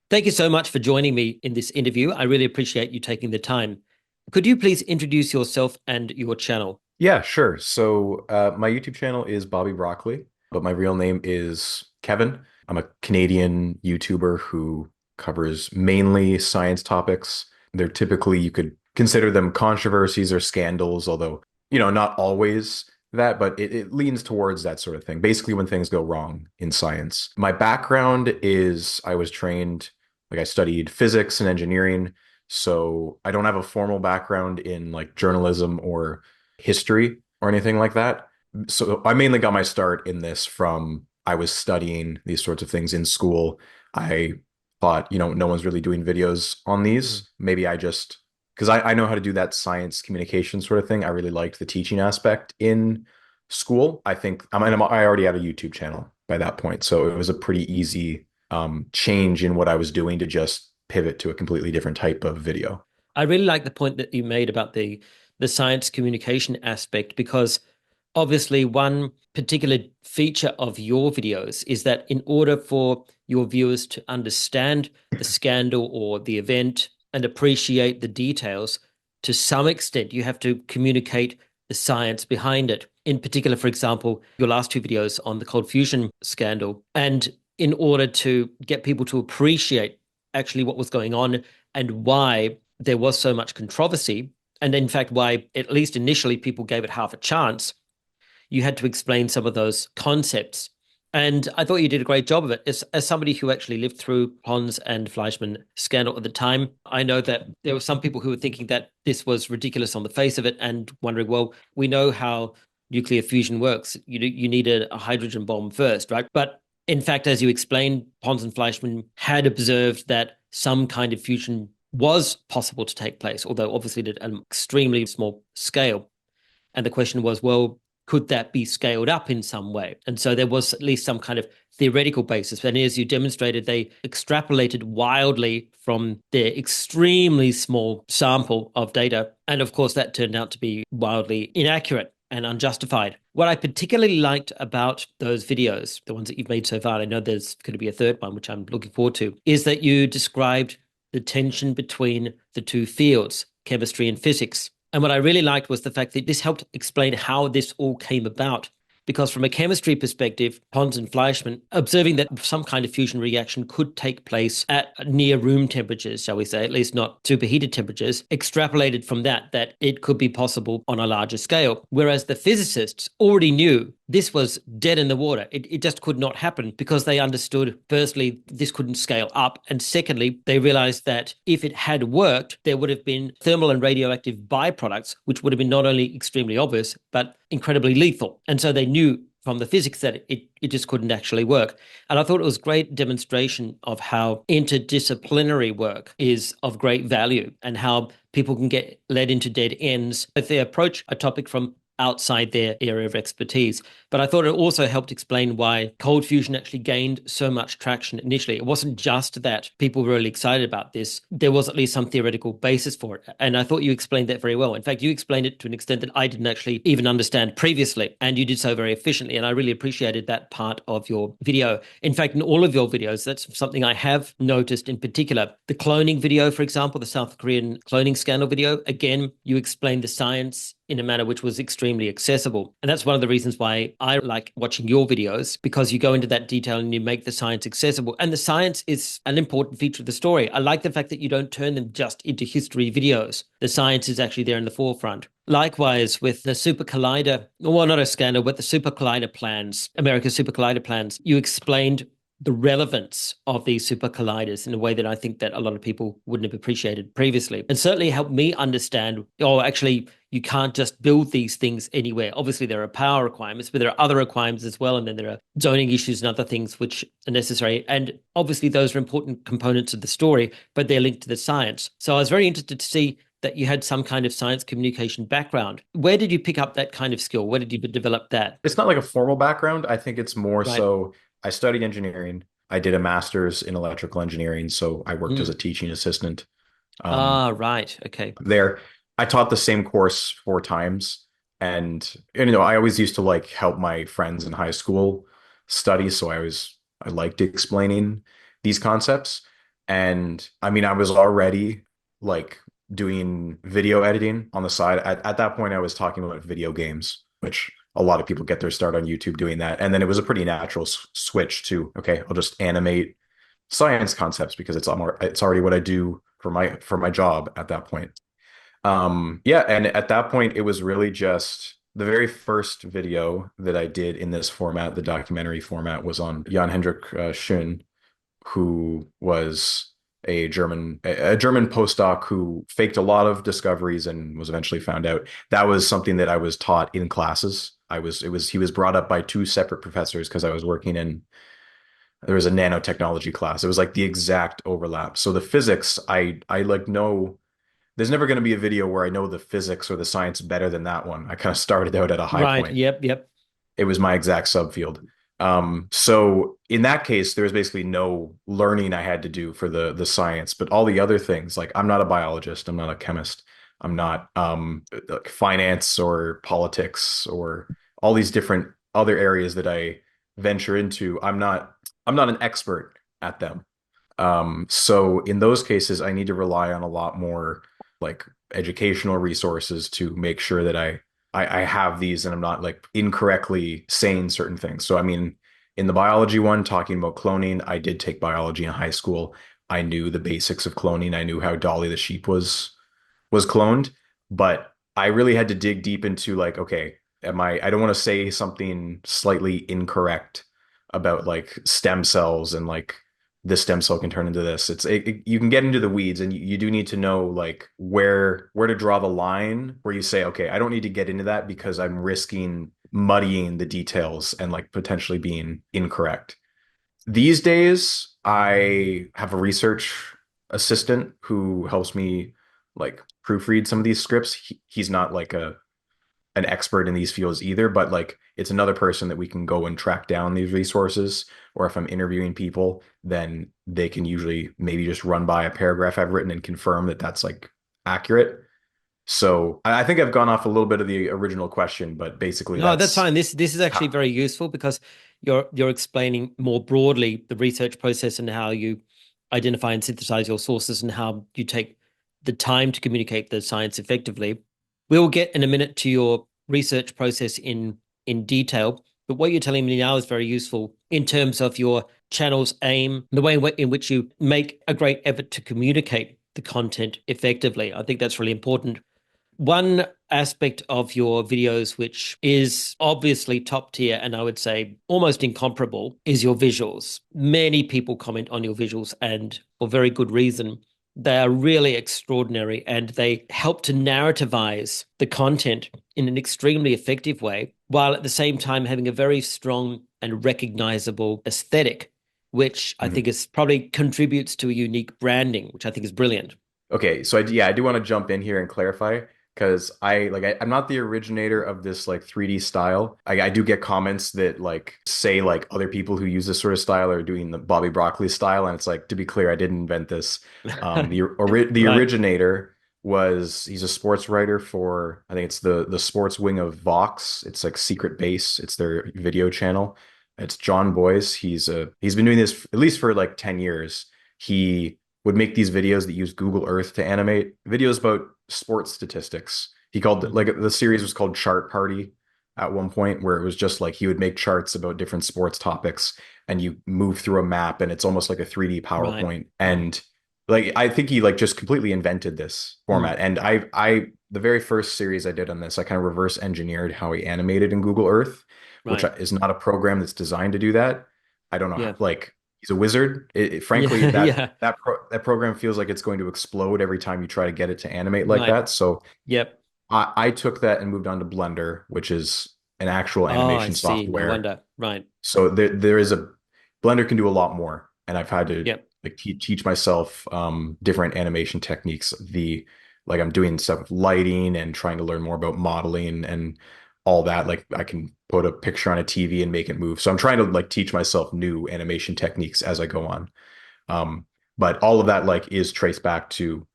Thank you so much for joining me in this interview. I really appreciate you taking the time. Could you please introduce yourself and your channel? Yeah, sure. My YouTube channel is Bobby Broccoli, but my real name is Kevin. I'm a Canadian YouTuber who covers mainly science topics. They're typically, you could consider them controversies or scandals, although, not always that, but it leans towards that sort of thing. Basically, when things go wrong in science. My background is I was trained, like I studied physics and engineering. So I don't have a formal background in like journalism or history or anything like that. So I mainly got my start in this from I was studying these sorts of things in school. I thought, no one's really doing videos on these. Maybe I just, because I know how to do that science communication sort of thing. I really liked the teaching aspect in school. I already had a YouTube channel by that point. So it was a pretty easy change in what I was doing to just pivot to a completely different type of video. I really like the point that you made about the science communication aspect because obviously one particular feature of your videos is that in order for your viewers to understand the scandal or the event and appreciate the details, to some extent you have to communicate the science behind it. In particular, for example, your last two videos on the cold fusion scandal. And in order to get people to appreciate actually what was going on and why there was so much controversy, and in fact, why at least initially people gave it half a chance, you had to explain some of those concepts. And I thought you did a great job of it. As somebody who actually lived through Pons and Fleischmann scandal at the time, I know that there were some people who were thinking that this was ridiculous on the face of it and wondering, well, we know how nuclear fusion works. You need a hydrogen bomb first, right? But in fact, as you explained, Pons and Fleischmann had observed that some kind of fusion was possible to take place, although obviously at an extremely small scale. And the question was, well, could that be scaled up in some way? And so there was at least some kind of theoretical basis. And as you demonstrated, they extrapolated wildly from their extremely small sample of data. And of course, that turned out to be wildly inaccurate and unjustified. What I particularly liked about those videos, the ones that you've made so far, I know there's going to be a third one, which I'm looking forward to, is that you described the tension between the two fields, chemistry and physics. And what I really liked was the fact that this helped explain how this all came about. Because from a chemistry perspective, Pons and Fleischmann, observing that some kind of fusion reaction could take place at near room temperatures, shall we say, at least not superheated temperatures, extrapolated from that it could be possible on a larger scale. Whereas the physicists already knew this was dead in the water. It just could not happen because they understood, firstly, this couldn't scale up. And secondly, they realized that if it had worked, there would have been thermal and radioactive byproducts, which would have been not only extremely obvious, but incredibly lethal. And so they knew from the physics that it just couldn't actually work. And I thought it was a great demonstration of how interdisciplinary work is of great value and how people can get led into dead ends if they approach a topic from outside their area of expertise. But I thought it also helped explain why cold fusion actually gained so much traction initially. It wasn't just that people were really excited about this. There was at least some theoretical basis for it. And I thought you explained that very well. In fact, you explained it to an extent that I didn't actually even understand previously. And you did so very efficiently. And I really appreciated that part of your video. In fact, in all of your videos, that's something I have noticed in particular. The cloning video, for example, the South Korean cloning scandal video, again, you explained the science in a manner which was extremely accessible. And that's one of the reasons why I like watching your videos, because you go into that detail and you make the science accessible. And the science is an important feature of the story. I like the fact that you don't turn them just into history videos. The science is actually there in the forefront. Likewise, with the super collider, well, not a scandal, but the super collider plans, America's super collider plans, you explained the relevance of these super colliders in a way that I think that a lot of people wouldn't have appreciated previously, and certainly helped me understand, oh, actually, you can't just build these things anywhere. Obviously, there are power requirements, but there are other requirements as well. And then there are zoning issues and other things which are necessary. And obviously, those are important components of the story, but they're linked to the science. So I was very interested to see that you had some kind of science communication background. Where did you pick up that kind of skill? Where did you develop that? It's not like a formal background. I think it's more Right. so I studied engineering. I did a master's in electrical engineering, so I worked as a Mm. teaching assistant Ah, right. Okay. there. I taught the same course 4 times, and I always used to like help my friends in high school study, so I liked explaining these concepts. And I mean, I was already like doing video editing on the side. At that point, I was talking about video games, which a lot of people get their start on YouTube doing that. And then it was a pretty natural switch to, okay, I'll just animate science concepts because it's already what I do for my job at that point. Yeah, and at that point, it was really just the very first video that I did in this format, the documentary format, was on Jan Hendrik Schön, who was a German postdoc who faked a lot of discoveries and was eventually found out. That was something that I was taught in classes. He was brought up by two separate professors because I was working in there was a nanotechnology class. It was like the exact overlap. So the physics, I like know there's never going to be a video where I know the physics or the science better than that one. I kind of started out at a high Right. point. Yep. Yep. It was my exact subfield. So in that case, there was basically no learning I had to do for the science, but all the other things, like I'm not a biologist, I'm not a chemist, I'm not like finance or politics or all these different other areas that I venture into. I'm not an expert at them. So in those cases, I need to rely on a lot more like educational resources to make sure that I have these and I'm not like incorrectly saying certain things. So I mean, in the biology one, talking about cloning, I did take biology in high school. I knew the basics of cloning. I knew how Dolly the sheep was cloned, but I really had to dig deep into like, okay, I don't want to say something slightly incorrect about like stem cells and like this stem cell can turn into this. You can get into the weeds and you do need to know like where to draw the line where you say, okay, I don't need to get into that because I'm risking muddying the details and like potentially being incorrect. These days, I have a research assistant who helps me like proofread some of these scripts. He's not like a an expert in these fields either, but like it's another person that we can go and track down these resources. Or if I'm interviewing people, then they can usually maybe just run by a paragraph I've written and confirm that that's like accurate. So I think I've gone off a little bit of the original question, but basically No, that's that's fine. This is actually how. very useful because you're explaining more broadly the research process and how you identify and synthesize your sources and how you take the time to communicate the science effectively. We'll get in a minute to your research process in detail, but what you're telling me now is very useful in terms of your channel's aim, the way in which you make a great effort to communicate the content effectively. I think that's really important. One aspect of your videos, which is obviously top tier and I would say almost incomparable, is your visuals. Many people comment on your visuals, and for very good reason. They are really extraordinary and they help to narrativize the content in an extremely effective way, while at the same time having a very strong and recognizable aesthetic, which I Mhm. think is probably contributes to a unique branding, which I think is brilliant. Okay, so yeah, I do want to jump in here and clarify because I'm not the originator of this like 3D style. I do get comments that like say like other people who use this sort of style are doing the Bobby Broccoli style, and it's like to be clear, I didn't invent this. The Right, originator was he's a sports writer for I think it's the sports wing of Vox. It's like Secret Base. It's their video channel. It's John Boyce. He's been doing this at least for like 10 years. He would make these videos that use Google Earth to animate videos about sports statistics. He called it like the series was called Chart Party at one point, where it was just like he would make charts about different sports topics and you move through a map and it's almost like a 3D right. PowerPoint. And like I think he like just completely invented this Mm, format. And the very first series I did on this, I kind of reverse engineered how he animated in Google Earth, which right. is not a program that's designed to do that. I don't know how, Yeah. like he's a wizard. Frankly, Yeah. Yeah. that program feels like it's going to explode every time you try to get it to animate like Right. that. So Yep. I took that and moved on to Blender, which is an actual Oh, I animation see. No software. wonder. Right. So there is a Blender can do a lot more, and I've had to Yep. like teach myself different animation techniques. The like I'm doing stuff with lighting and trying to learn more about modeling and all that. Like I can put a picture on a TV and make it move. So I'm trying to like teach myself new animation techniques as I go on. Um, but all of that like is traced back to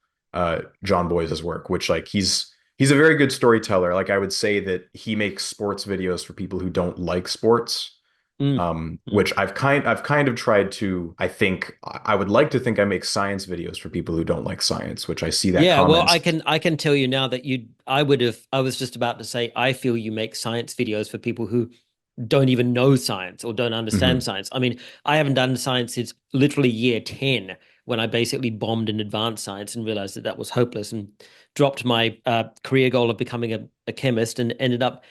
John Boyce's work, which like he's a very good storyteller. Like I would say that he makes sports videos for people who don't like sports. Mm, mm. Which I've kind of tried to, I think I would like to think I make science videos for people who don't like science, which I see that Yeah, well, comments. I can tell you now that I was just about to say I feel you make science videos for people who don't even know science or don't understand Mhm. science. I mean, I haven't done science since literally year 10 when I basically bombed in advanced science and realized that that was hopeless and dropped my career goal of becoming a chemist and ended up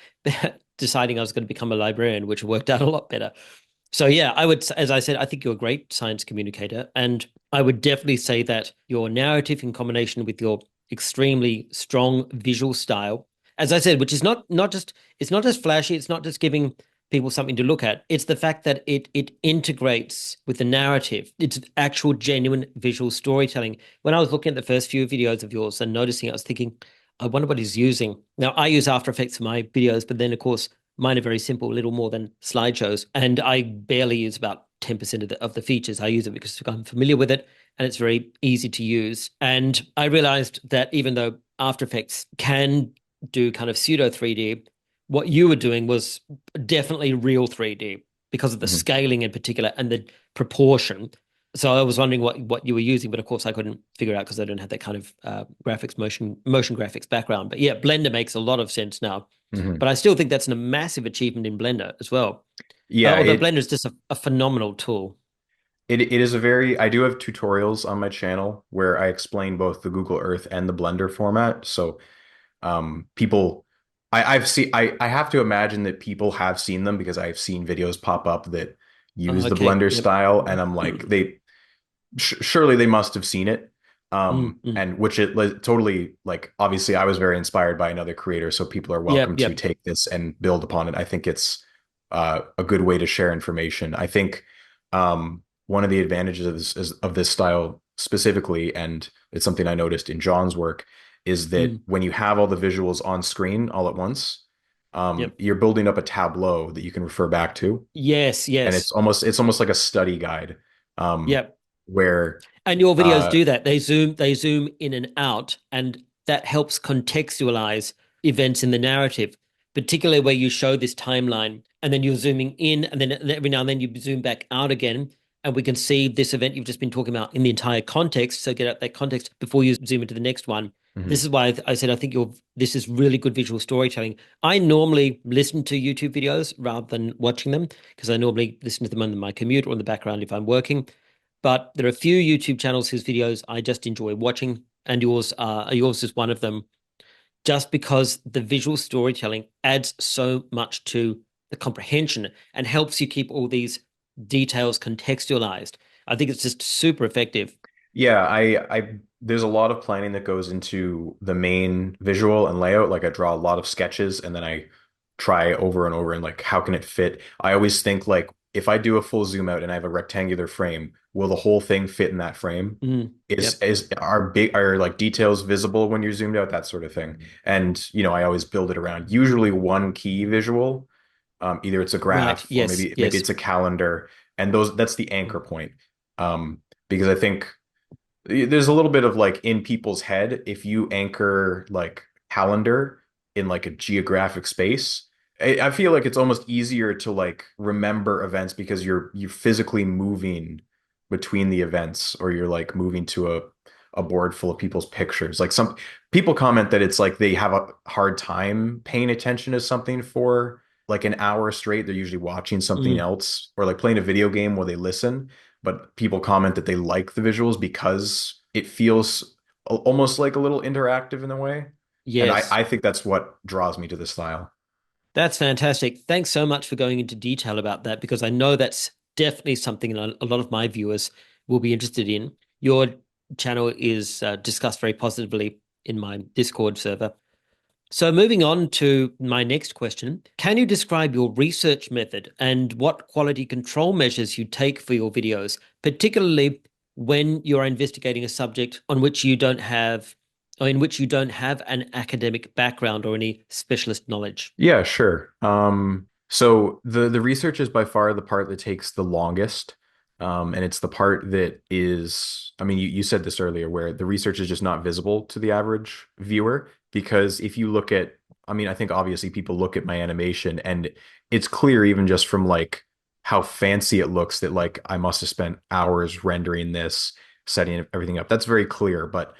deciding I was going to become a librarian, which worked out a lot better. So yeah, I would, as I said, I think you're a great science communicator, and I would definitely say that your narrative in combination with your extremely strong visual style, as I said, which is not just it's not just flashy, it's not just giving people something to look at. It's the fact that it integrates with the narrative. It's actual genuine visual storytelling. When I was looking at the first few videos of yours and noticing it, I was thinking, I wonder what he's using. Now I use After Effects for my videos, but then of course mine are very simple, little more than slideshows, and I barely use about 10% of the features. I use it because I'm familiar with it and it's very easy to use. And I realized that even though After Effects can do kind of pseudo 3D, what you were doing was definitely real 3D because of the Mhm. scaling in particular and the proportion. So I was wondering what you were using, but of course I couldn't figure out because I don't have that kind of graphics motion graphics background. But yeah, Blender makes a lot of sense now. Mhm. But I still think that's a massive achievement in Blender as well. Yeah, Although Blender is just a phenomenal tool. it is a very, I do have tutorials on my channel where I explain both the Google Earth and the Blender format. So people I've seen I have to imagine that people have seen them because I've seen videos pop up that use the Okay. Blender Yep. style, and I'm like, they surely they must have seen it. Mm, mm. And which totally, like, obviously I was very inspired by another creator, so people are welcome Yep. to Yep. take this and build upon it. I think it's a good way to share information. I think one of the advantages of of this style specifically, and it's something I noticed in John's work, is that Mm. when you have all the visuals on screen all at once, Yep. you're building up a tableau that you can refer back to, Yes. and Yes. it's almost like a study guide, um, Yep. where And your videos uh, do that. They zoom in and out, and that helps contextualize events in the narrative, particularly where you show this timeline and then you're zooming in and then every now and then you zoom back out again. And we can see this event you've just been talking about in the entire context. So get out that context before you zoom into the next one. mhm. This is why I said I think this is really good visual storytelling. I normally listen to YouTube videos rather than watching them because I normally listen to them on my commute or in the background if I'm working. But there are a few YouTube channels whose videos I just enjoy watching, and yours is one of them. Just because the visual storytelling adds so much to the comprehension and helps you keep all these details contextualized. I think it's just super effective. Yeah, there's a lot of planning that goes into the main visual and layout. Like, I draw a lot of sketches and then I try over and over and, like, how can it fit? I always think, like, if I do a full zoom out and I have a rectangular frame, will the whole thing fit in that frame? Mm, yep. Are like details visible when you're zoomed out, that sort of thing. And I always build it around usually one key visual. Either it's a Right. graph or Yes. maybe Yes. it's a calendar, and that's the anchor point. Because I think there's a little bit of, like, in people's head, if you anchor, like, calendar in, like, a geographic space, I feel like it's almost easier to, like, remember events because you're physically moving between the events, or you're, like, moving to a board full of people's pictures. Like, some people comment that it's like they have a hard time paying attention to something for like an hour straight. They're usually watching something Mm, else or like playing a video game while they listen, but people comment that they like the visuals because it feels almost like a little interactive in a way. And yes. I think that's what draws me to the style. That's fantastic. Thanks so much for going into detail about that because I know that's definitely something that a lot of my viewers will be interested in. Your channel is discussed very positively in my Discord server. So, moving on to my next question, can you describe your research method and what quality control measures you take for your videos, particularly when you're investigating a subject on which you don't have, or in which you don't have an academic background or any specialist knowledge? Yeah, sure. So the research is by far the part that takes the longest. And it's the part that is, I mean, you said this earlier, where the research is just not visible to the average viewer. Because if you look at, I mean, I think obviously people look at my animation and it's clear even just from, like, how fancy it looks that like I must have spent hours rendering this, setting everything up. That's very clear, but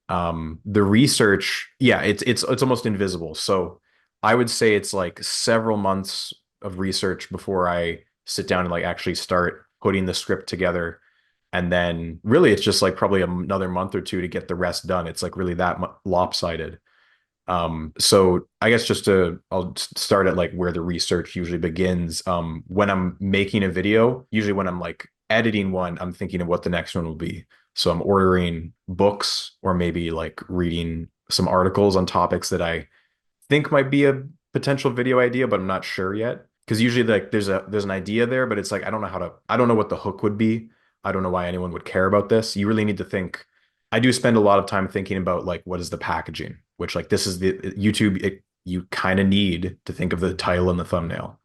the research, yeah, it's almost invisible. So I would say it's like several months of research before I sit down and like actually start putting the script together. And then really it's just like probably another month or two to get the rest done. It's like really that lopsided. So I guess I'll start at like where the research usually begins. When I'm making a video, usually when I'm like editing one, I'm thinking of what the next one will be. So I'm ordering books or maybe like reading some articles on topics that I think might be a potential video idea, but I'm not sure yet. Because usually like there's an idea there, but it's like I don't know what the hook would be. I don't know why anyone would care about this. You really need to think. I do spend a lot of time thinking about like what is the packaging, which like this is the YouTube you kind of need to think of the title and the thumbnail.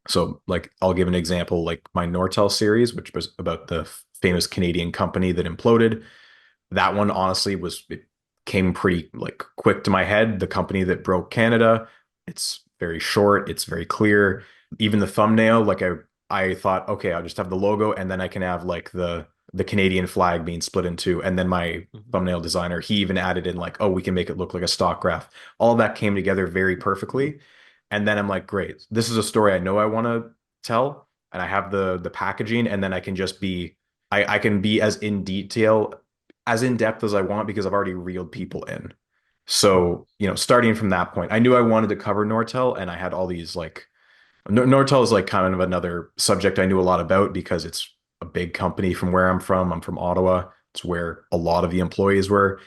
So like I'll give an example, like my Nortel series, which was about the famous Canadian company that imploded. That one honestly it came pretty like quick to my head. The company that broke Canada. It's very short. It's very clear. Even the thumbnail, like I thought, okay, I'll just have the logo and then I can have like the Canadian flag being split in two. And then my Mhm. thumbnail designer, he even added in like, oh, we can make it look like a stock graph. All of that came together very perfectly. And then I'm like, great, this is a story I know I want to tell, and I have the packaging, and then I can just be I can be as in detail, as in depth as I want because I've already reeled people in. Mhm. So, starting from that point, I knew I wanted to cover Nortel, and I had all these like Nortel is like kind of another subject I knew a lot about because it's a big company from where I'm from. I'm from Ottawa. It's where a lot of the employees were.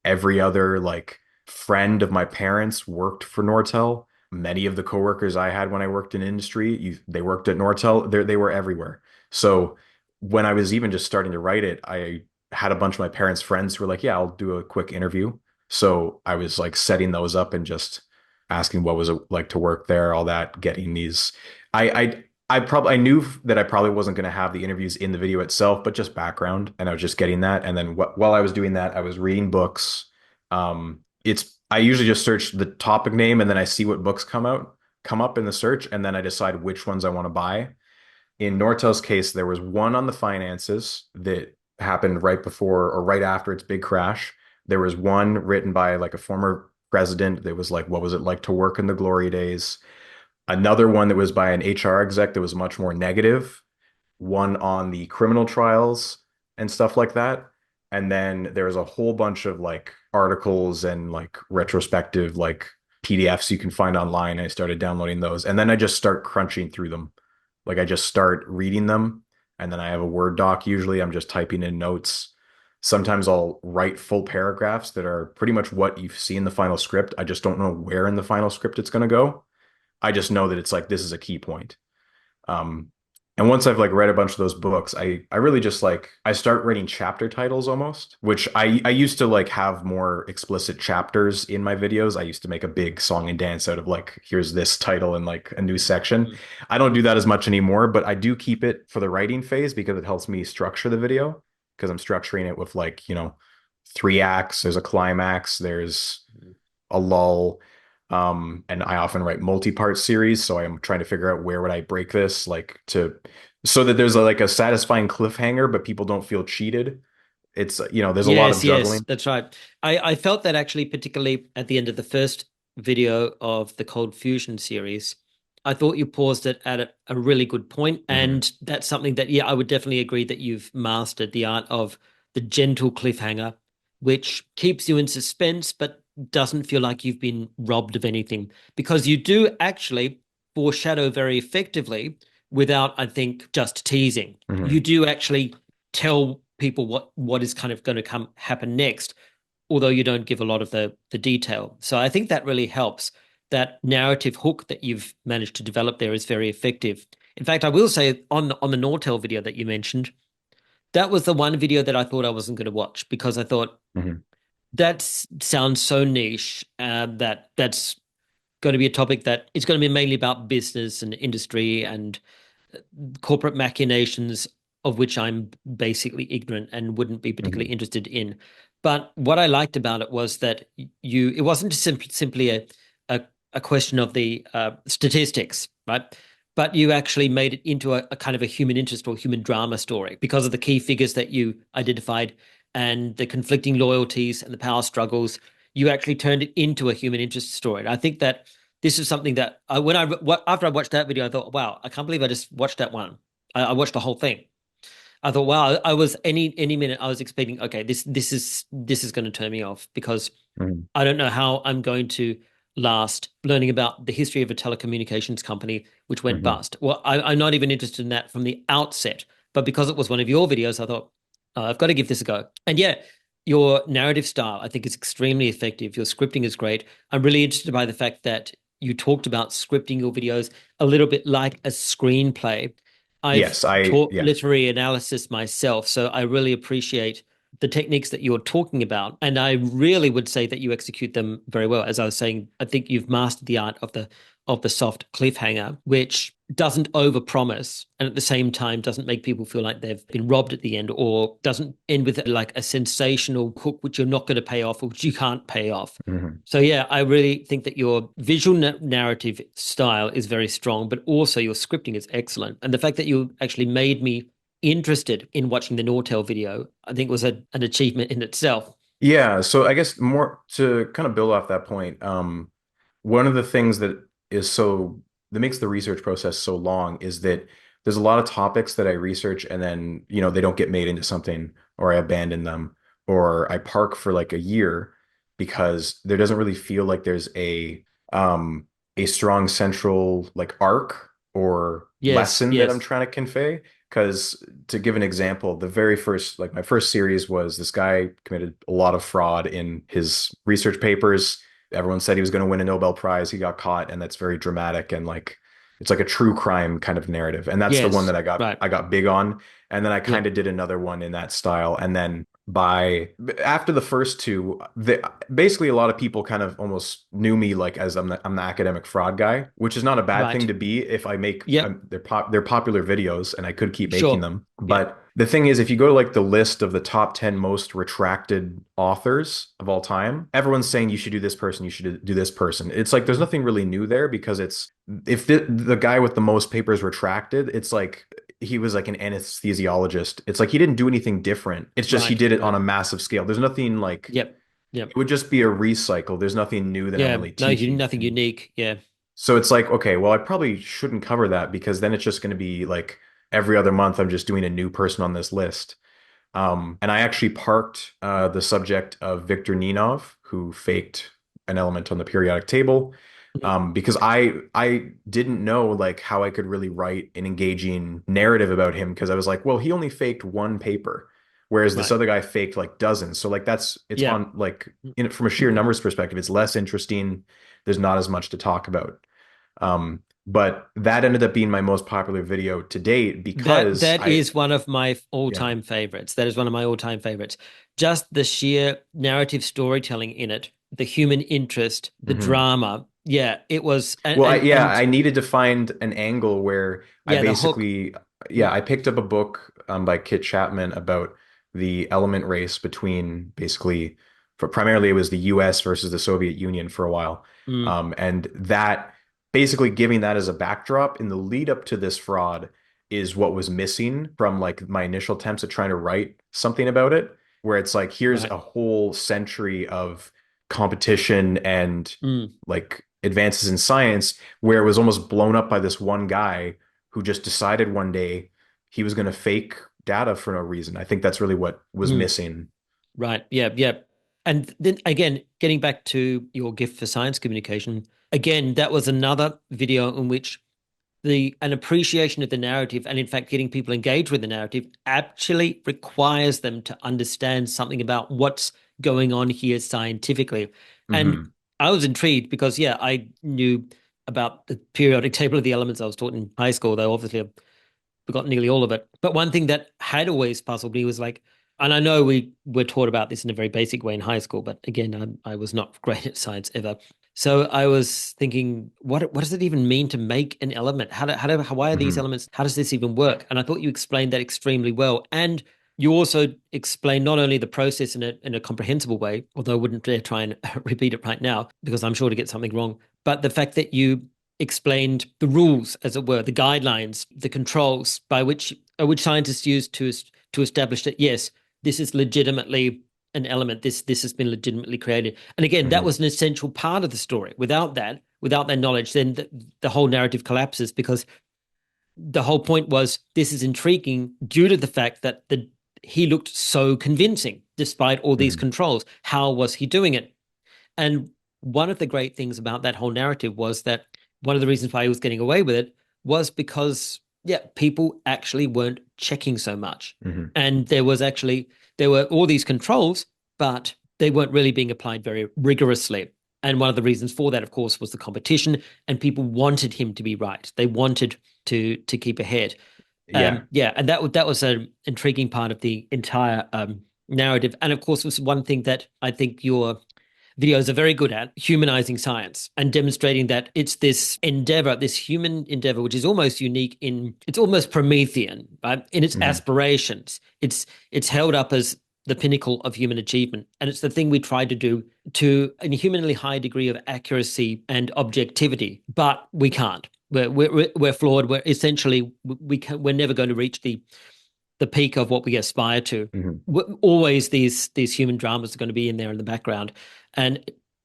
Every other like friend of my parents worked for Nortel. Many of the coworkers I had when I worked in industry, they worked at Nortel. They were everywhere. So when I was even just starting to write it, I had a bunch of my parents' friends who were like, "Yeah, I'll do a quick interview." So I was like setting those up and just asking what was it like to work there, all that, getting these. I knew that I probably wasn't going to have the interviews in the video itself, but just background, and I was just getting that. And then while I was doing that, I was reading books. It's I usually just search the topic name and then I see what books come up in the search, and then I decide which ones I want to buy. In Nortel's case, there was one on the finances that happened right before or right after its big crash. There was one written by like a former president that was like, what was it like to work in the glory days? Another one that was by an HR exec that was much more negative, one on the criminal trials and stuff like that. And then there was a whole bunch of like articles and like retrospective like PDFs you can find online. I started downloading those. And then I just start crunching through them. Like I just start reading them. And then I have a Word doc. Usually I'm just typing in notes. Sometimes I'll write full paragraphs that are pretty much what you see in the final script. I just don't know where in the final script it's going to go. I just know that it's like this is a key point. Um, and once I've like read a bunch of those books, I really just like I start writing chapter titles almost, which I used to like have more explicit chapters in my videos. I used to make a big song and dance out of like here's this title and like a new section. Mhm. I don't do that as much anymore, but I do keep it for the writing phase because it helps me structure the video because I'm structuring it with like, three acts, there's a climax, there's a lull. And I often write multi-part series, so I'm trying to figure out where would I break this, like to so that there's like a satisfying cliffhanger, but people don't feel cheated. It's there's a lot of Yes, yes, juggling. that's right. I felt that actually, particularly at the end of the first video of the Cold Fusion series, I thought you paused it at a really good point, Hmm. and that's something that, yeah, I would definitely agree that you've mastered the art of the gentle cliffhanger, which keeps you in suspense but doesn't feel like you've been robbed of anything, because you do actually foreshadow very effectively without, I think, just teasing. You Hmm. do actually tell people what is kind of going to come happen next, although you don't give a lot of the detail. So I think that really helps. That narrative hook that you've managed to develop there is very effective. In fact, I will say on the Nortel video that you mentioned, that was the one video that I thought I wasn't going to watch because I thought Hmm. that sounds so niche, that's going to be a topic that it's going to be mainly about business and industry and corporate machinations, of which I'm basically ignorant and wouldn't be particularly Hmm. interested in. But what I liked about it was that it wasn't simply a, a question of the statistics, right? but you actually made it into a kind of a human interest or human drama story because of the key figures that you identified and the conflicting loyalties and the power struggles. You actually turned it into a human interest story. And I think that this is something that after I watched that video, I thought, wow, I can't believe I just watched that one. I watched the whole thing. I thought, wow, I was any minute I was expecting, okay, this is going to turn me off because Mhm. I don't know how I'm going to last learning about the history of a telecommunications company which went Mhm. bust. Well, I'm not even interested in that from the outset, but because it was one of your videos, I thought, oh, I've got to give this a go. And yeah, your narrative style, I think, is extremely effective. Your scripting is great. I'm really interested by the fact that you talked about scripting your videos a little bit like a screenplay. I've Yes, I taught yeah. literary analysis myself, so I really appreciate the techniques that you're talking about. And I really would say that you execute them very well. As I was saying, I think you've mastered the art of the soft cliffhanger, which doesn't overpromise and at the same time doesn't make people feel like they've been robbed at the end or doesn't end with like a sensational hook which you're not going to pay off or which you can't pay off. Mhm. So yeah, I really think that your visual narrative style is very strong, but also your scripting is excellent. And the fact that you actually made me interested in watching the Nortel video, I think was an achievement in itself. Yeah, so I guess more to kind of build off that point, one of the things that makes the research process so long is that there's a lot of topics that I research and then, they don't get made into something or I abandon them or I park for like a year because there doesn't really feel like there's a strong central like arc or Yes, lesson that I'm yes, trying to convey. Because to give an example, the very first, like my first series was this guy committed a lot of fraud in his research papers. Everyone said he was going to win a Nobel Prize. He got caught, and that's very dramatic and like it's like a true crime kind of narrative. And that's the one yes, that I got right. I got big on. And then I kind Yep, of did another one in that style. And then by after the first two, basically a lot of people kind of almost knew me like as I'm the academic fraud guy, which is not a bad thing right. to be if I make Yep, they're popular videos and I could keep making sure. them. Yep. But the thing is, if you go to like the list of the top 10 most retracted authors of all time, everyone's saying you should do this person, you should do this person. It's like there's Mhm. nothing really new there because it's if the guy with the most papers retracted, it's like he was like an anesthesiologist. It's like he didn't do anything different. It's just he Right, did it on right. a massive scale. There's nothing like Yep, yep. it would just be a recycle. There's nothing new that I'm Yeah, really no, you teaching. nothing And unique. Yeah, so it's like, okay, well, I probably shouldn't cover that because then it's just going to be like every other month I'm just doing a new person on this list. And I actually parked the subject of Viktor Ninov, who faked an element on the periodic table, mhm. because I didn't know like how I could really write an engaging narrative about him because I was like, well, he only faked one paper, whereas this Right. other guy faked like dozens. So like it's Yeah. on like from a sheer numbers perspective, it's less interesting. There's not as much to talk about. But that ended up being my most popular video to date That because that is one of my yeah. all-time favorites. That is one of my all-time favorites. Just the sheer narrative storytelling in it, the human interest, the Mhm. drama. Yeah, it was Well, and I needed to find an angle where I yeah, the hook. basically, Mhm. I picked up a book by Kit Chapman about the element race between basically, for primarily it was the U.S. versus the Soviet Union for a while, Mm, and that basically giving that as a backdrop in the lead up to this fraud is what was missing from like my initial attempts at trying to write something about it, where it's like here's right. a whole century of competition and Mm. like advances in science where it was almost blown up by this one guy who just decided one day he was going to fake data for no reason. I think that's really what was Mm. missing. Right. Yeah. Yeah. And then again, getting back to your gift for science communication, again, that was another video in which the an appreciation of the narrative and in fact getting people engaged with the narrative actually requires them to understand something about what's going on here scientifically. And Hmm. I was intrigued because yeah, I knew about the periodic table of the elements. I was taught in high school, though obviously I've forgotten nearly all of it. But one thing that had always puzzled me was like, and I know we were taught about this in a very basic way in high school, but again, I was not great at science ever. So I was thinking, what does it even mean to make an element? Why are these Hmm. elements? How does this even work? And I thought you explained that extremely well. And you also explained not only the process in a comprehensible way, although I wouldn't dare try and repeat it right now because I'm sure to get something wrong, but the fact that you explained the rules, as it were, the guidelines, the controls by which scientists use to establish that yes, this is legitimately an element. This has been legitimately created. And again, that Hmm. was an essential part of the story. Without that knowledge, then the whole narrative collapses because the whole point was this is intriguing due to the fact that he looked so convincing despite all these Hmm. controls. How was he doing it? And one of the great things about that whole narrative was that one of the reasons why he was getting away with it was because, yeah, people actually weren't checking so much. Hmm. And there were all these controls, but they weren't really being applied very rigorously. And one of the reasons for that, of course, was the competition, and people wanted him to be right. They wanted to keep ahead. Yeah. Yeah, and that was an intriguing part of the entire narrative. And of course, was one thing that I think your videos are very good at humanizing science and demonstrating that it's this endeavor, this human endeavor, which is almost unique it's almost Promethean, right? In its Hmm. aspirations. It's held up as the pinnacle of human achievement. And it's the thing we try to do to a humanly high degree of accuracy and objectivity, but we can't. We're flawed. We're essentially we're never going to reach the peak of what we aspire to. Hmm. Always these human dramas are going to be in there in the background, and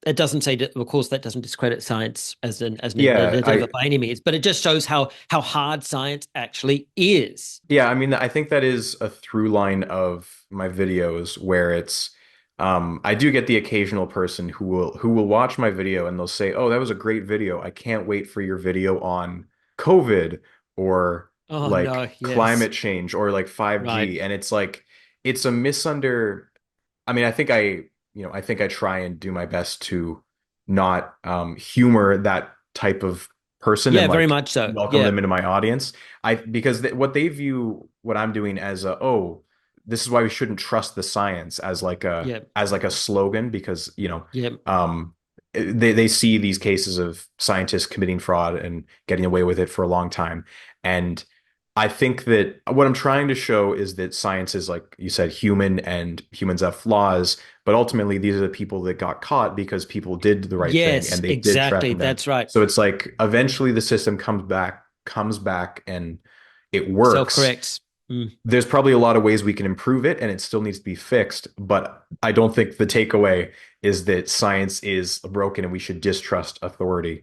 it doesn't say that, of course, that doesn't discredit science as an Yeah, endeavor by any means, but it just shows how hard science actually is. yeah, I mean, I think that is a through line of my videos where it's I do get the occasional person who will watch my video and they'll say, "Oh, that was a great video. I can't wait for your video on COVID or Oh no, like yes, climate change or like right, 5G." And it's like it's a misunder I mean, I think I try and do my best to not humor that type of person and yeah, very like much so, welcome yeah, them into my audience. Because what they view what I'm doing as this is why we shouldn't trust the science yeah, as like a slogan because, yeah, they see these cases of scientists committing fraud and getting away with it for a long time. And I think that what I'm trying to show is that science is, like you said, human and humans have flaws, but ultimately these are the people that got caught because people did the right thing yes, and they did track exactly, them. that's right. So it's like eventually the system comes back and it Self works. corrects. Mm. There's probably a lot of ways we can improve it and it still needs to be fixed, but I don't think the takeaway is that science is broken and we should distrust authority.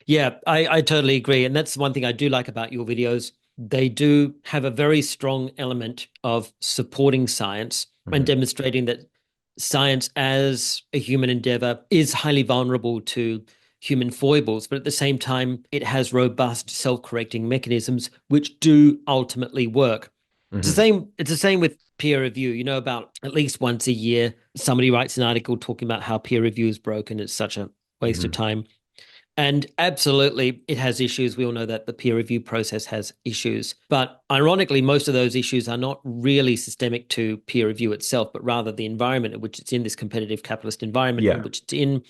Yeah, I totally agree. And that's one thing I do like about your videos. They do have a very strong element of supporting science and Hmm. demonstrating that science as a human endeavor is highly vulnerable to human foibles, but at the same time, it has robust self-correcting mechanisms which do ultimately work. Hmm. It's the same with peer review. You know, about at least once a year, somebody writes an article talking about how peer review is broken. It's such a waste of Hmm. time. And absolutely, it has issues. We all know that the peer review process has issues. But ironically, most of those issues are not really systemic to peer review itself, but rather the environment in which it's in, this competitive capitalist environment in Yeah. which it's in.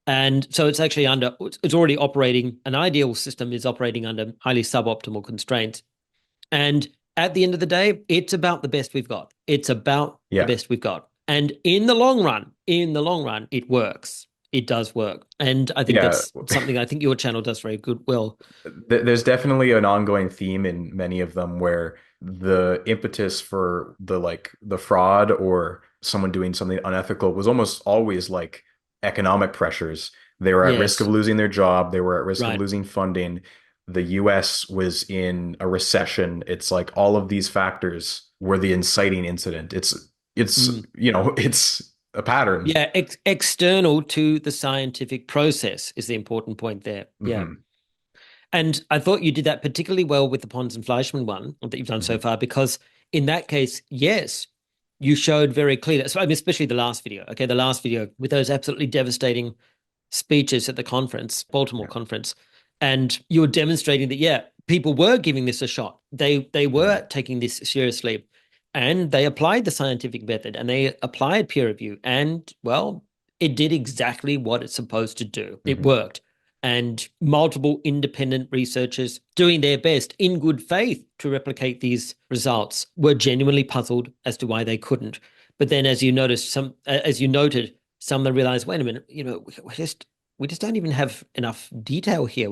And so it's actually it's already operating, an ideal system is operating under highly suboptimal constraints. And at the end of the day, it's about the best we've got. It's about the Yeah. best we've got. And in the long run, it works. It does work. And I think Yeah. that's something I think your channel does very good. Well, There's definitely an ongoing theme in many of them where the impetus for the fraud or someone doing something unethical was almost always like economic pressures. They were at risk of yes, losing their job, they were at risk of right. losing funding. The US was in a recession. It's like all of these factors were the inciting incident. It's Mm. it's a pattern. Yeah, external to the scientific process is the important point there. Yeah. Hmm. And I thought you did that particularly well with the Pons and Fleischmann one that you've done so Hmm. far, because in that case, yes, you showed very clearly, so, I mean, especially the last video. Okay, the last video with those absolutely devastating speeches at the conference, Baltimore Yeah. conference, and you were demonstrating that, yeah, people were giving this a shot. They Hmm. were taking this seriously, and they applied the scientific method and they applied peer review, and well, it did exactly what it's supposed to do. It Hmm. worked. And multiple independent researchers doing their best in good faith to replicate these results were genuinely puzzled as to why they couldn't. But then, as you noted, some of them realized, wait a minute, we just don't even have enough detail here.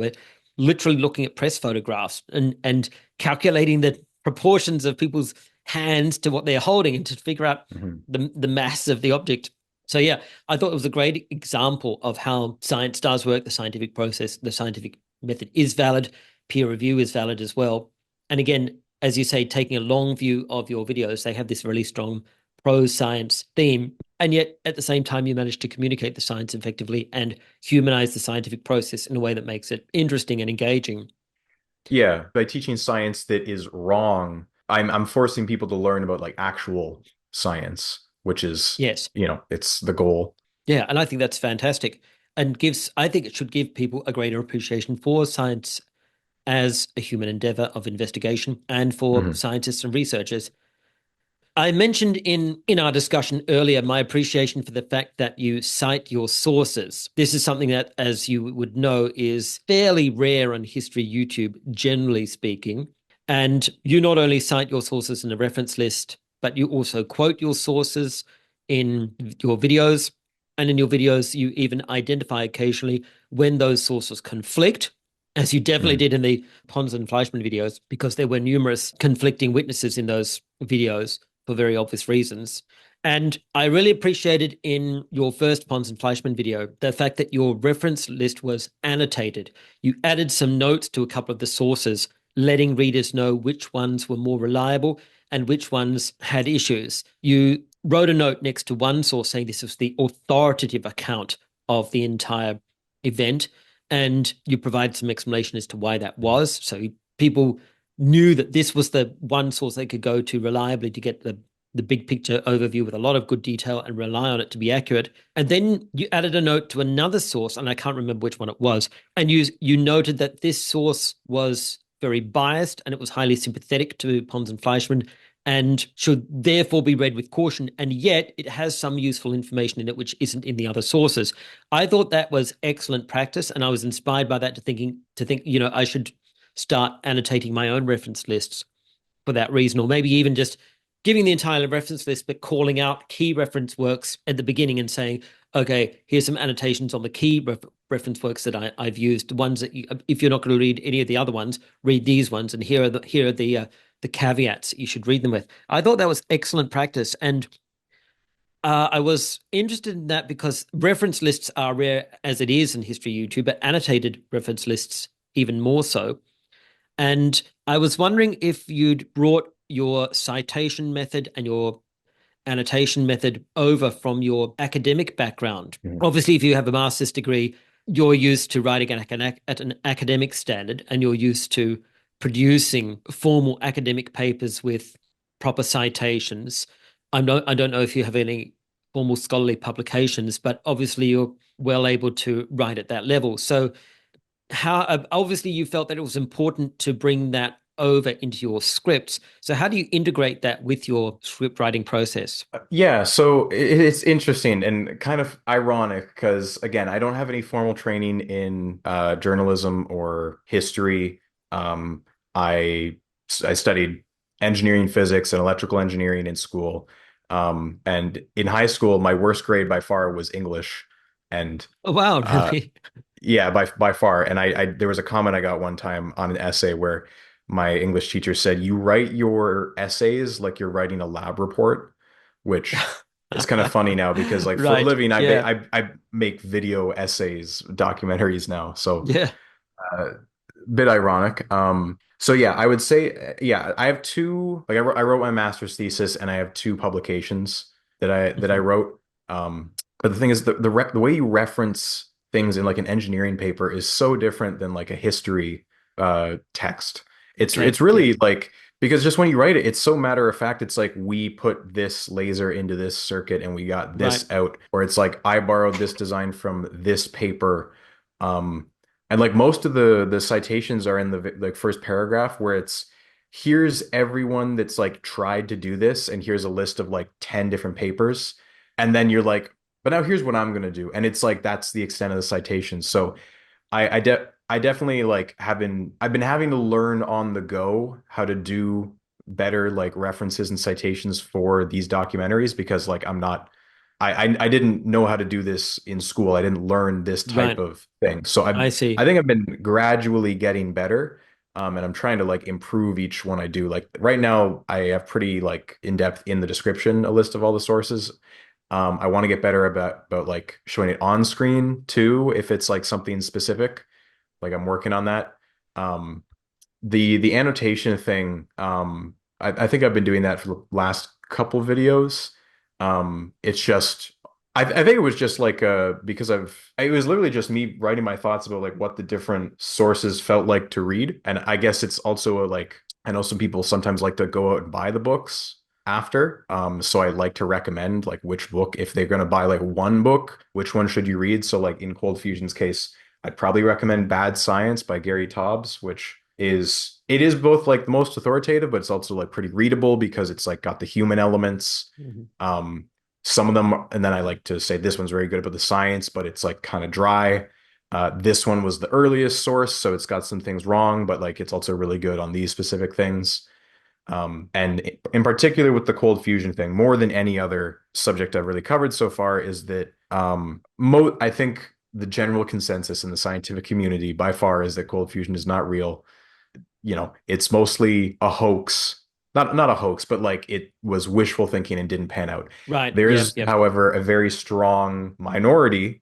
literally looking at press photographs and calculating the proportions of people's hands to what they're holding and to figure out Mhm. the mass of the object. So yeah, I thought it was a great example of how science does work, the scientific process, the scientific method is valid, peer review is valid as well. And again, as you say, taking a long view of your videos, they have this really strong pro science theme. And yet at the same time, you manage to communicate the science effectively and humanize the scientific process in a way that makes it interesting and engaging. Yeah, by teaching science that is wrong, I'm forcing people to learn about like actual science, which is, Yes. it's the goal. Yeah. And I think that's fantastic and I think it should give people a greater appreciation for science as a human endeavor of investigation and for Mhm. scientists and researchers. I mentioned in our discussion earlier my appreciation for the fact that you cite your sources. This is something that, as you would know, is fairly rare on history YouTube, generally speaking. And you not only cite your sources in a reference list, but you also quote your sources in your videos. And in your videos, you even identify occasionally when those sources conflict, as you definitely Mhm. did in the Pons and Fleischman videos, because there were numerous conflicting witnesses in those videos for very obvious reasons. And I really appreciated in your first Pons and Fleischman video the fact that your reference list was annotated. You added some notes to a couple of the sources, letting readers know which ones were more reliable and which ones had issues. You wrote a note next to one source saying this was the authoritative account of the entire event. And you provide some explanation as to why that was. So people knew that this was the one source they could go to reliably to get the big picture overview with a lot of good detail and rely on it to be accurate. And then you added a note to another source, and I can't remember which one it was. And you noted that this source was very biased and it was highly sympathetic to Pons and Fleischman and should therefore be read with caution. And yet it has some useful information in it which isn't in the other sources. I thought that was excellent practice, and I was inspired by that to think, I should start annotating my own reference lists for that reason, or maybe even just giving the entire reference list, but calling out key reference works at the beginning and saying, okay, here's some annotations on the key reference works that I've used. The ones that if you're not going to read any of the other ones, read these ones, and here are the caveats you should read them with. I thought that was excellent practice, and I was interested in that because reference lists are rare as it is in history YouTube, but annotated reference lists even more so. And I was wondering if you'd brought your citation method and your annotation method over from your academic background. Mhm. Obviously, if you have a master's degree, you're used to writing at an academic standard and you're used to producing formal academic papers with proper citations. I don't know if you have any formal scholarly publications, but obviously you're well able to write at that level. So how obviously you felt that it was important to bring that over into your scripts. So how do you integrate that with your script writing process? Yeah, so it's interesting and kind of ironic because again, I don't have any formal training in journalism or history. Um, I I studied engineering, physics, and electrical engineering in school. And in high school, my worst grade by far was English, and Oh, wow, uh, really? yeah, by far. And I there was a comment I got one time on an essay where my English teacher said, "You write your essays like you're writing a lab report," which is kind of funny now because like for a Right. living, Yeah. I make video essays, documentaries now. So Yeah. bit ironic. So yeah, I would say yeah, I have two like I wrote my master's thesis and I have two publications that I Mhm. wrote. But the thing is the way you reference things in like an engineering paper is so different than like a history text. It's Okay. Yeah. really like because just when you write it, it's so matter of fact. It's like we put this laser into this circuit and we got Right. this out, or it's like I borrowed this design from this paper. Um, and like most of the citations are in the like first paragraph where it's here's everyone that's like tried to do this and here's a list of like 10 different papers. And then you're like, but now here's what I'm gonna do. And it's like that's the extent of the citation. So I definitely like I've been having to learn on the go how to do better like references and citations for these documentaries because like I'm not I didn't know how to do this in school. I didn't learn this type Right. of thing. So I I see. think I've been gradually getting better. And I'm trying to like improve each one I do. Like right now, I have pretty like in depth in the description a list of all the sources. I want to get better about like showing it on screen too, if it's like something specific. Like I'm working on that. Um, the annotation thing, I think I've been doing that for the last couple videos. It's just I think it was just like because it was literally just me writing my thoughts about like what the different sources felt like to read. And I guess it's also like I know some people sometimes like to go out and buy the books after. So I like to recommend like which book, if they're gonna buy like one book, which one should you read? So like in Cold Fusion's case, I'd probably recommend Bad Science by Gary Taubes, which is both like the most authoritative, but it's also like pretty readable because it's like got the human elements. Mhm. Um, some of them, and then I like to say this one's very good about the science, but it's like kind of dry. This one was the earliest source, so it's got some things wrong, but like it's also really good on these specific things. And in particular with the cold fusion thing, more than any other subject I've really covered so far, is that I think the general consensus in the scientific community by far is that cold fusion is not real. It's mostly a hoax. Not a hoax, but like it was wishful thinking and didn't pan out. Right. There Yep. is, Yep. however, a very strong minority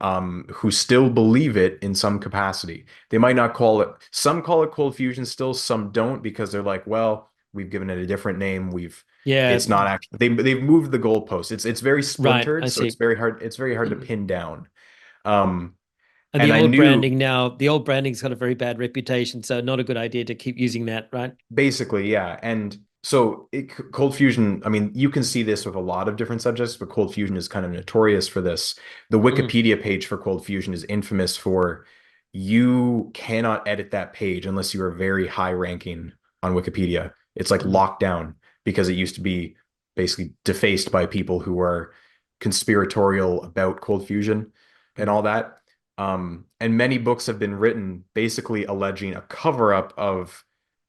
who still believe it in some capacity. They might not call it, some call it cold fusion still, some don't because they're like, well, we've given it a different name. Yeah. It's not actually, they've moved the goalposts. It's very Right. I splintered, so see. it's very hard to pin down. Um, And and I knew the old branding's got a very bad reputation, so not a good idea to keep using that, right? Basically, yeah. And so cold fusion, I mean, you can see this with a lot of different subjects, but cold fusion is kind of notorious for this. The Mm, Wikipedia page for cold fusion is infamous for you cannot edit that page unless you are very high ranking on Wikipedia. It's like mm, locked down because it used to be basically defaced by people who are conspiratorial about cold fusion and mm, all that. And many books have been written basically alleging a cover up of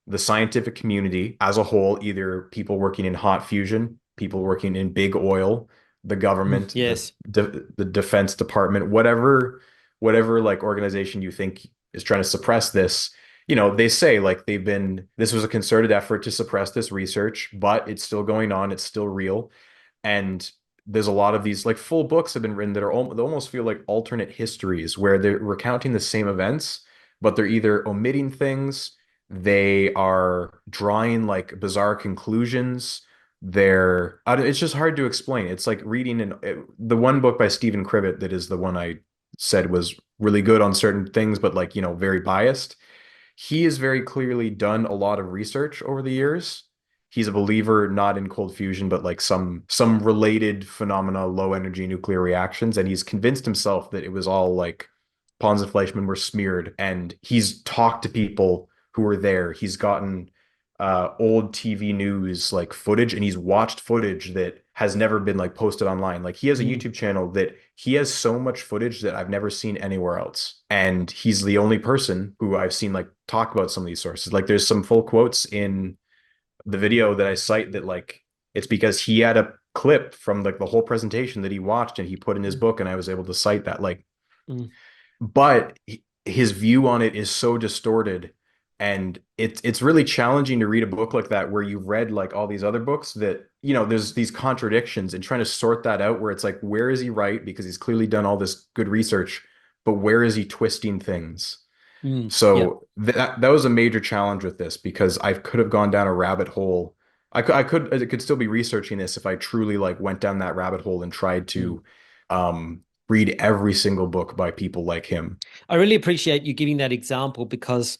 the scientific community as a whole, either people working in hot fusion, people working in big oil, the government, yes. the Defense Department, whatever like organization you think is trying to suppress this. They say like this was a concerted effort to suppress this research, but it's still going on, it's still real. And there's a lot of these like full books have been written that they almost feel like alternate histories where they're recounting the same events, but they're either omitting things, they are drawing like bizarre conclusions. It's just hard to explain. It's like reading the one book by Stephen Cribbett that is the one I said was really good on certain things, but like, very biased. He has very clearly done a lot of research over the years. He's a believer not in cold fusion, but like some related phenomena, low energy nuclear reactions, and he's convinced himself that it was all like Pons and Fleischmann were smeared. And he's talked to people who were there. He's gotten old TV news like footage, and he's watched footage that has never been like posted online. Like he has a Mm, YouTube channel that he has so much footage that I've never seen anywhere else. And he's the only person who I've seen like talk about some of these sources. Like there's some full quotes in the video that I cite that like it's because he had a clip from like the whole presentation that he watched and he put in his mm, book, and I was able to cite that. Like, mm, but his view on it is so distorted, and it's really challenging to read a book like that where you've read like all these other books that there's these contradictions, and trying to sort that out where it's like, where is he right because he's clearly done all this good research, but where is he twisting things? yep. So that was a major challenge with this because I could have gone down a rabbit hole. I could still be researching this if I truly like went down that rabbit hole and tried Mm. to read every single book by people like him. I really appreciate you giving that example because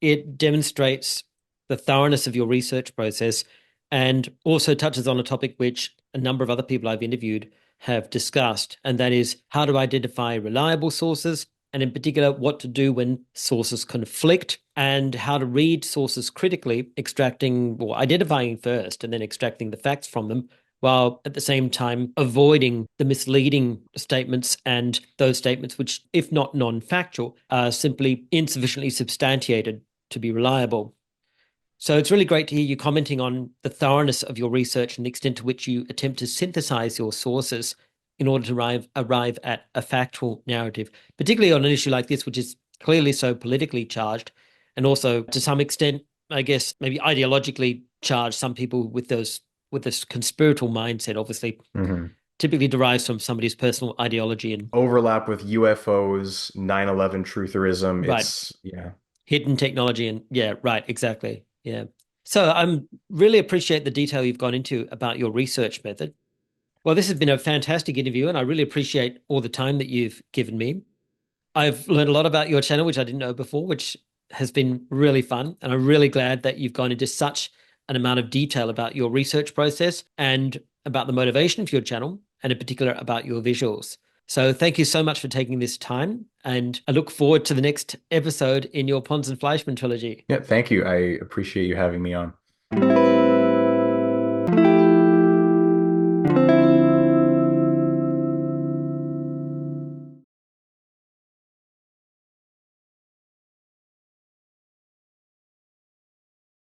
it demonstrates the thoroughness of your research process and also touches on a topic which a number of other people I've interviewed have discussed, and that is how to identify reliable sources, and in particular, what to do when sources conflict, and how to read sources critically, extracting or identifying first and then extracting the facts from them, while at the same time avoiding the misleading statements and those statements which, if not non-factual, are simply insufficiently substantiated to be reliable. So it's really great to hear you commenting on the thoroughness of your research and the extent to which you attempt to synthesize your sources in order to arrive at a factual narrative, particularly on an issue like this, which is clearly so politically charged, and also to some extent, I guess, maybe ideologically charged. Some people with this conspiratorial mindset, obviously, Hmm. typically derives from somebody's personal ideology and Overlap with UFOs, 9/11 trutherism. right, It's yeah. hidden technology, and yeah, right, exactly. Yeah. So I'm really appreciate the detail you've gone into about your research method. Well, this has been a fantastic interview, and I really appreciate all the time that you've given me. I've learned a lot about your channel, which I didn't know before, which has been really fun. And I'm really glad that you've gone into such an amount of detail about your research process and about the motivation for your channel, and in particular about your visuals. So thank you so much for taking this time. And I look forward to the next episode in your Pons and Fleischmann trilogy. Yeah, thank you. I appreciate you having me on.